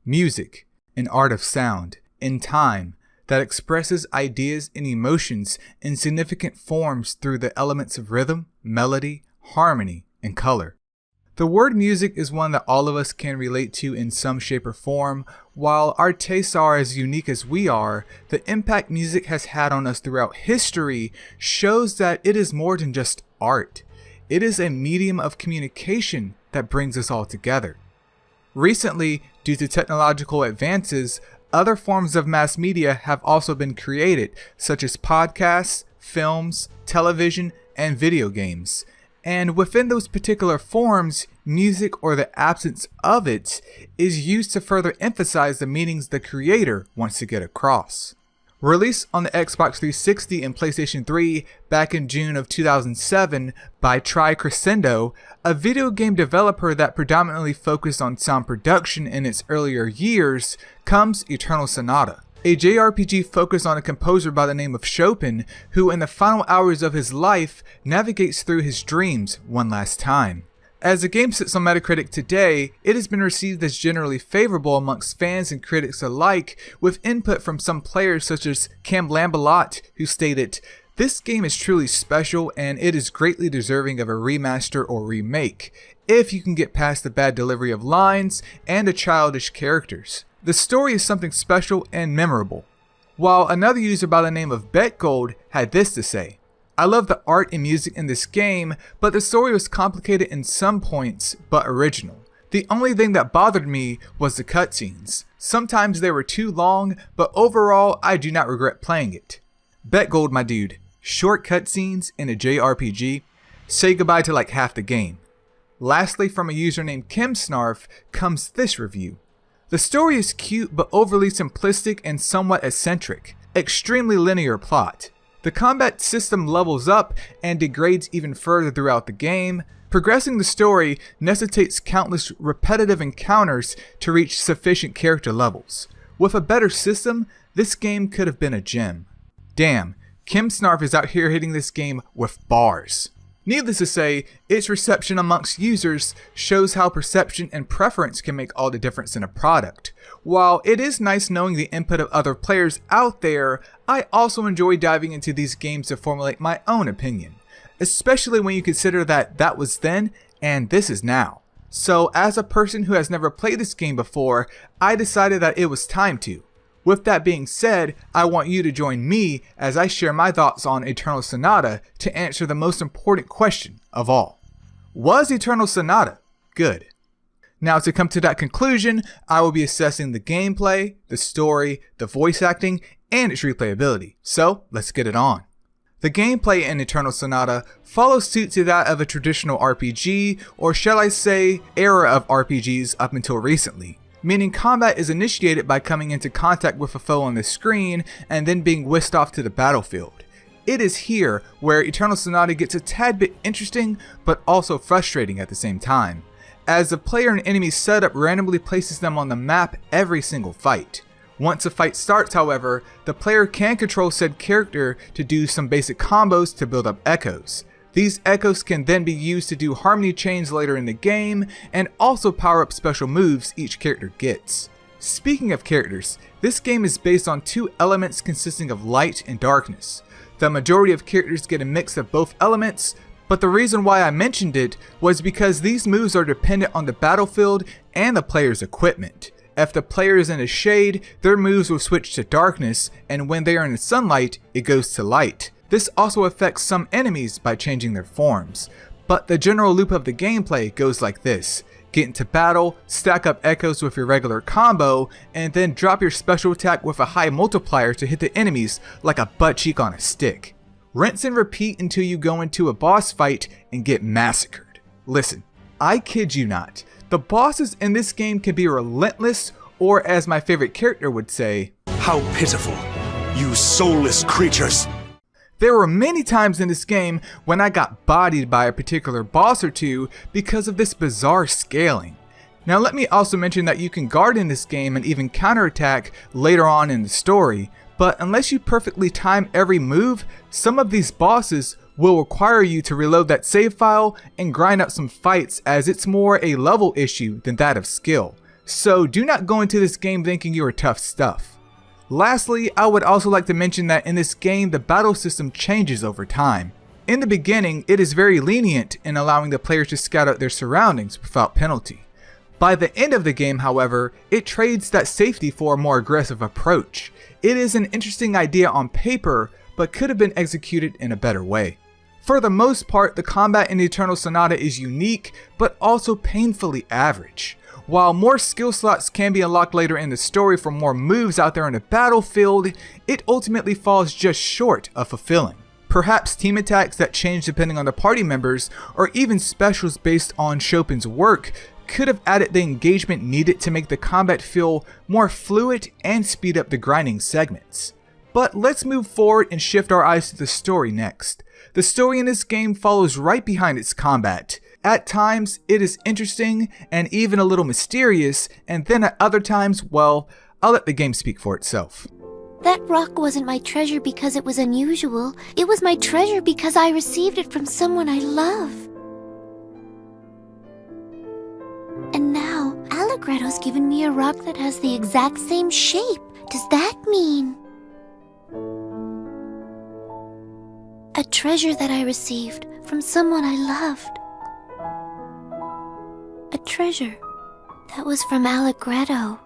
Music, an art of sound, in time, that expresses ideas and emotions in significant forms through the elements of rhythm, melody, harmony, and color. The word music is one that all of us can relate to in some shape or form. While our tastes are as unique as we are, the impact music has had on us throughout history shows that it is more than just art. It is a medium of communication that brings us all together. Recently, due to technological advances, other forms of mass media have also been created, such as podcasts, films, television, and video games. And within those particular forms, music or the absence of it is used to further emphasize the meanings the creator wants to get across. Released on the Xbox 360 and PlayStation 3 back in June of 2007 by Tri-Crescendo, a video game developer that predominantly focused on sound production in its earlier years, comes Eternal Sonata, a JRPG focused on a composer by the name of Chopin, who in the final hours of his life navigates through his dreams one last time. As the game sits on Metacritic today, it has been received as generally favorable amongst fans and critics alike, with input from some players such as Cam Lambalot, who stated, "This game is truly special and it is greatly deserving of a remaster or remake, if you can get past the bad delivery of lines and the childish characters. The story is something special and memorable." While another user by the name of BetGold had this to say, "I love the art and music in this game, but the story was complicated in some points, but original. The only thing that bothered me was the cutscenes. Sometimes they were too long, but overall I do not regret playing it." BetGold, my dude, short cutscenes in a JRPG? Say goodbye to like half the game. Lastly, from a user named KimSnarf comes this review. "The story is cute but overly simplistic and somewhat eccentric. Extremely linear plot. The combat system levels up and degrades even further throughout the game. Progressing the story necessitates countless repetitive encounters to reach sufficient character levels. With a better system, this game could have been a gem." Damn, Kim Snarf is out here hitting this game with bars. Needless to say, its reception amongst users shows how perception and preference can make all the difference in a product. While it is nice knowing the input of other players out there, I also enjoy diving into these games to formulate my own opinion, especially when you consider that that was then and this is now. So as a person who has never played this game before, I decided that it was time to. With that being said, I want you to join me as I share my thoughts on Eternal Sonata to answer the most important question of all. Was Eternal Sonata good? Now, to come to that conclusion, I will be assessing the gameplay, the story, the voice acting, and its replayability. So, let's get it on. The gameplay in Eternal Sonata follows suit to that of a traditional RPG, or shall I say, era of RPGs up until recently. Meaning combat is initiated by coming into contact with a foe on the screen and then being whisked off to the battlefield. It is here where Eternal Sonata gets a tad bit interesting, but also frustrating at the same time, as the player and enemy setup randomly places them on the map every single fight. Once a fight starts, however, the player can control said character to do some basic combos to build up echoes. These echoes can then be used to do harmony chains later in the game, and also power up special moves each character gets. Speaking of characters, this game is based on two elements consisting of light and darkness. The majority of characters get a mix of both elements, but the reason why I mentioned it was because these moves are dependent on the battlefield and the player's equipment. If the player is in the shade, their moves will switch to darkness, and when they are in the sunlight, it goes to light. This also affects some enemies by changing their forms, but the general loop of the gameplay goes like this. Get into battle, stack up echoes with your regular combo, and then drop your special attack with a high multiplier to hit the enemies like a butt cheek on a stick. Rinse and repeat until you go into a boss fight and get massacred. Listen, I kid you not, the bosses in this game can be relentless, or as my favorite character would say, "How pitiful, you soulless creatures." There were many times in this game when I got bodied by a particular boss or two because of this bizarre scaling. Now let me also mention that you can guard in this game and even counterattack later on in the story, but unless you perfectly time every move, some of these bosses will require you to reload that save file and grind out some fights, as it's more a level issue than that of skill. so do not go into this game thinking you are tough stuff. Lastly, I would also like to mention that in this game the battle system changes over time. In the beginning, it is very lenient in allowing the players to scout out their surroundings without penalty. By the end of the game, however, it trades that safety for a more aggressive approach. It is an interesting idea on paper, but could have been executed in a better way. For the most part, the combat in Eternal Sonata is unique, but also painfully average. While more skill slots can be unlocked later in the story for more moves out there in the battlefield, it ultimately falls just short of fulfilling. Perhaps team attacks that change depending on the party members, or even specials based on Chopin's work, could have added the engagement needed to make the combat feel more fluid and speed up the grinding segments. But let's move forward and shift our eyes to the story next. The story in this game follows right behind its combat. At times, it is interesting and even a little mysterious, and then at other times, well, I'll let the game speak for itself. That rock wasn't my treasure because it was unusual. It was my treasure because I received it from someone I love. And now, Allegretto's given me a rock that has the exact same shape. Does that mean... a treasure that I received from someone I loved. A treasure that was from Allegretto.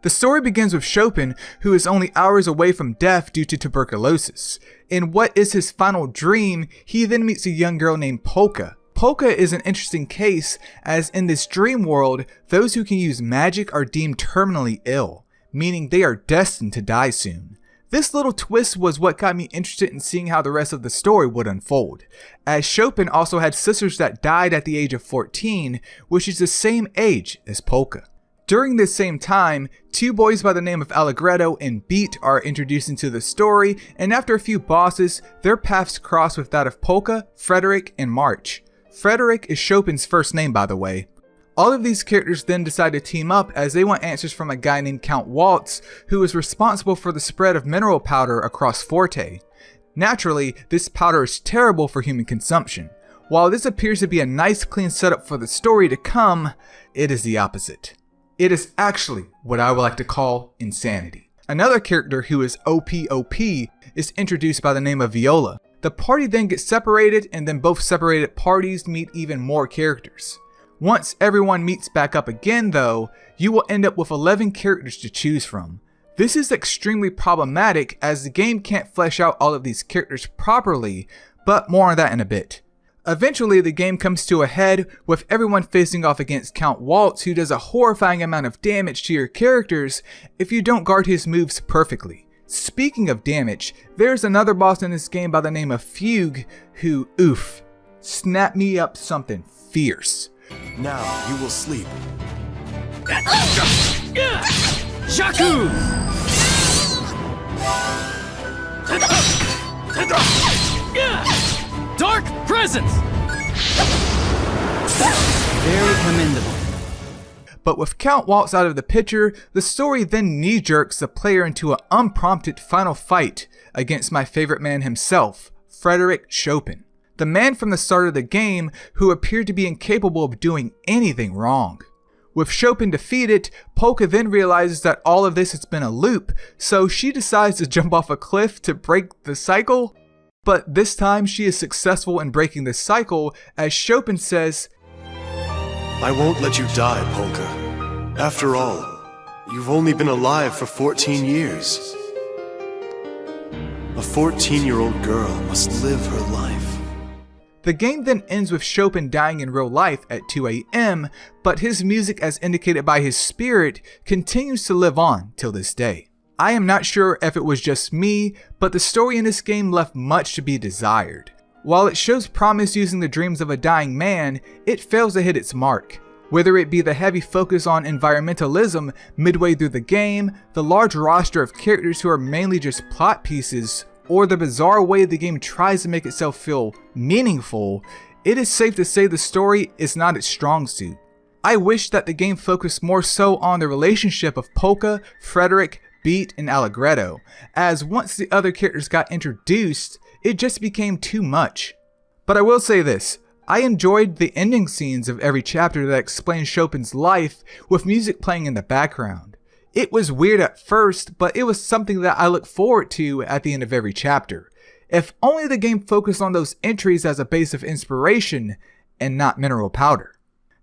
The story begins with Chopin, who is only hours away from death due to tuberculosis. In what is his final dream, he then meets a young girl named Polka. Polka is an interesting case, as in this dream world, those who can use magic are deemed terminally ill, meaning they are destined to die soon. This little twist was what got me interested in seeing how the rest of the story would unfold, as Chopin also had sisters that died at the age of 14, which is the same age as Polka. During this same time, two boys by the name of Allegretto and Beat are introduced into the story, and after a few bosses, their paths cross with that of Polka, Frederic, and March. Frederic is Chopin's first name, by the way. All of these characters then decide to team up as they want answers from a guy named Count Waltz, who is responsible for the spread of mineral powder across Forte. Naturally, this powder is terrible for human consumption. While this appears to be a nice clean setup for the story to come, it is the opposite. It is actually what I would like to call insanity. Another character who is OP is introduced by the name of Viola. The party then gets separated, and then both separated parties meet even more characters. Once everyone meets back up again though, you will end up with 11 characters to choose from. This is extremely problematic as the game can't flesh out all of these characters properly, but more on that in a bit. Eventually the game comes to a head with everyone facing off against Count Waltz, who does a horrifying amount of damage to your characters if you don't guard his moves perfectly. Speaking of damage, there's another boss in this game by the name of Fugue who, snap me up something fierce. Now you will sleep. Shaku! Dark presence! Very commendable. But with Count Waltz out of the picture, the story then knee-jerks the player into an unprompted final fight against my favorite man himself, Frederic Chopin. The man from the start of the game who appeared to be incapable of doing anything wrong. With Chopin defeated, Polka then realizes that all of this has been a loop, so she decides to jump off a cliff to break the cycle. But this time she is successful in breaking the cycle, as Chopin says, I won't let you die, Polka. After all, you've only been alive for 14 years. A 14-year-old girl must live her life. The game then ends with Chopin dying in real life at 2 AM, but his music, as indicated by his spirit, continues to live on till this day. I am not sure if it was just me, but the story in this game left much to be desired. While it shows promise using the dreams of a dying man, it fails to hit its mark. Whether it be the heavy focus on environmentalism midway through the game, the large roster of characters who are mainly just plot pieces, or the bizarre way the game tries to make itself feel meaningful, it is safe to say the story is not its strong suit. I wish that the game focused more so on the relationship of Polka, Frederic, Beat, and Allegretto, as once the other characters got introduced, it just became too much. But I will say this, I enjoyed the ending scenes of every chapter that explained Chopin's life with music playing in the background. It was weird at first, but it was something that I look forward to at the end of every chapter. If only the game focused on those entries as a base of inspiration and not mineral powder.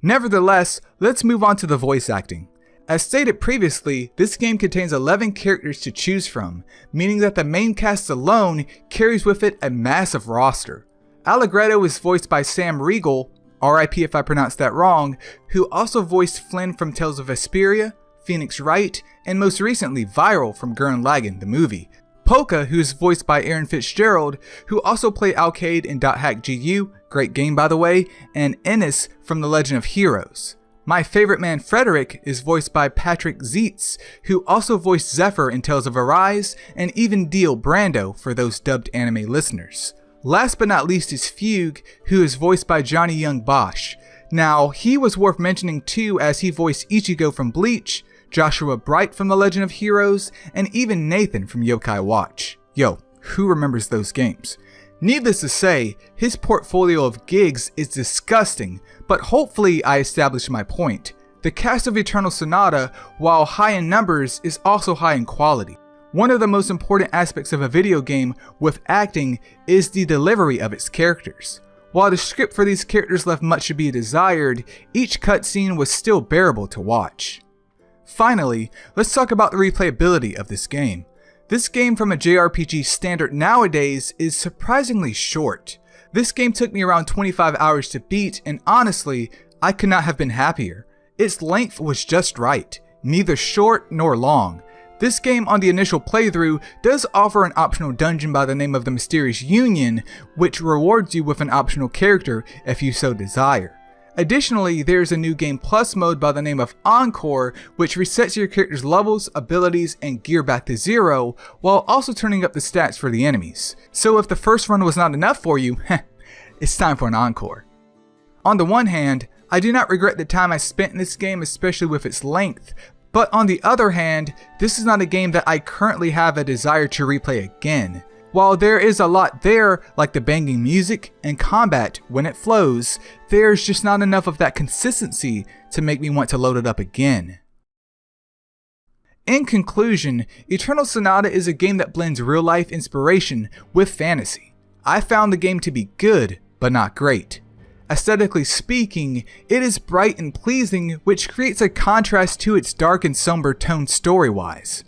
Nevertheless, let's move on to the voice acting. As stated previously, this game contains 11 characters to choose from, meaning that the main cast alone carries with it a massive roster. Allegretto is voiced by Sam Riegel, RIP if I pronounced that wrong, who also voiced Flynn from Tales of Vesperia, Phoenix Wright, and most recently Viral from Gurren Lagann, the movie. Polka, who is voiced by Aaron Fitzgerald, who also played Alcade in .hack GU, great game by the way, and Ennis from The Legend of Heroes. My favorite man Frederic is voiced by Patrick Zietz, who also voiced Zephyr in Tales of Arise, and even Dio Brando for those dubbed anime listeners. Last but not least is Fugue, who is voiced by Johnny Young Bosch. Now, he was worth mentioning too, as he voiced Ichigo from Bleach, Joshua Bright from The Legend of Heroes, and even Nathan from Yokai Watch. Yo, who remembers those games? Needless to say, his portfolio of gigs is disgusting, but hopefully I established my point. The cast of Eternal Sonata, while high in numbers, is also high in quality. One of the most important aspects of a video game with acting is the delivery of its characters. While the script for these characters left much to be desired, each cutscene was still bearable to watch. Finally, let's talk about the replayability of this game. This game from a JRPG standard nowadays is surprisingly short. This game took me around 25 hours to beat, and honestly, I could not have been happier. Its length was just right, neither short nor long. This game on the initial playthrough does offer an optional dungeon by the name of the Mysterious Union, which rewards you with an optional character if you so desire. Additionally, there's a new Game Plus mode by the name of Encore, which resets your character's levels, abilities, and gear back to 0, while also turning up the stats for the enemies. So if the first run was not enough for you, it's time for an encore. On the one hand, I do not regret the time I spent in this game, especially with its length, but on the other hand, this is not a game that I currently have a desire to replay again. While there is a lot there, like the banging music and combat when it flows, there's just not enough of that consistency to make me want to load it up again. In conclusion, Eternal Sonata is a game that blends real-life inspiration with fantasy. I found the game to be good, but not great. Aesthetically speaking, it is bright and pleasing, which creates a contrast to its dark and somber tone story-wise.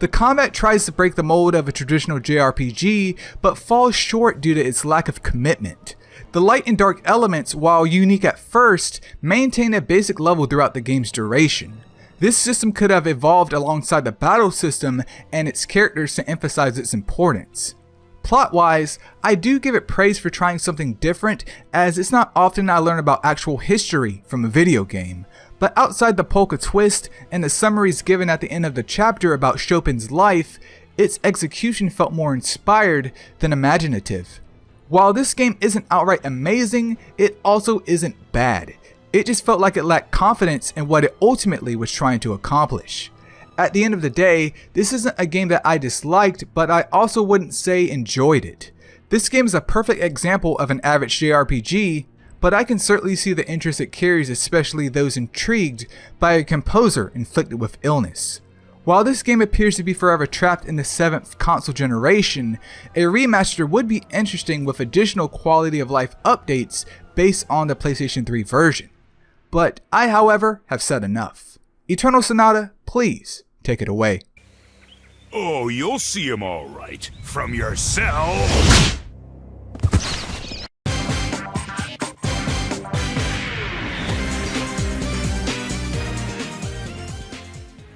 The combat tries to break the mold of a traditional JRPG, but falls short due to its lack of commitment. The light and dark elements, while unique at first, maintain a basic level throughout the game's duration. This system could have evolved alongside the battle system and its characters to emphasize its importance. Plot-wise, I do give it praise for trying something different, as it's not often I learn about actual history from a video game. But outside the Polka twist and the summaries given at the end of the chapter about Chopin's life, its execution felt more inspired than imaginative. While this game isn't outright amazing, it also isn't bad. It just felt like it lacked confidence in what it ultimately was trying to accomplish. At the end of the day, this isn't a game that I disliked, but I also wouldn't say enjoyed it. This game is a perfect example of an average JRPG, but I can certainly see the interest it carries, especially those intrigued by a composer inflicted with illness. While this game appears to be forever trapped in the 7th console generation, a remaster would be interesting with additional quality of life updates based on the PlayStation 3 version. But I, however, have said enough. Eternal Sonata, please take it away. Oh, you'll see him all right. From yourself.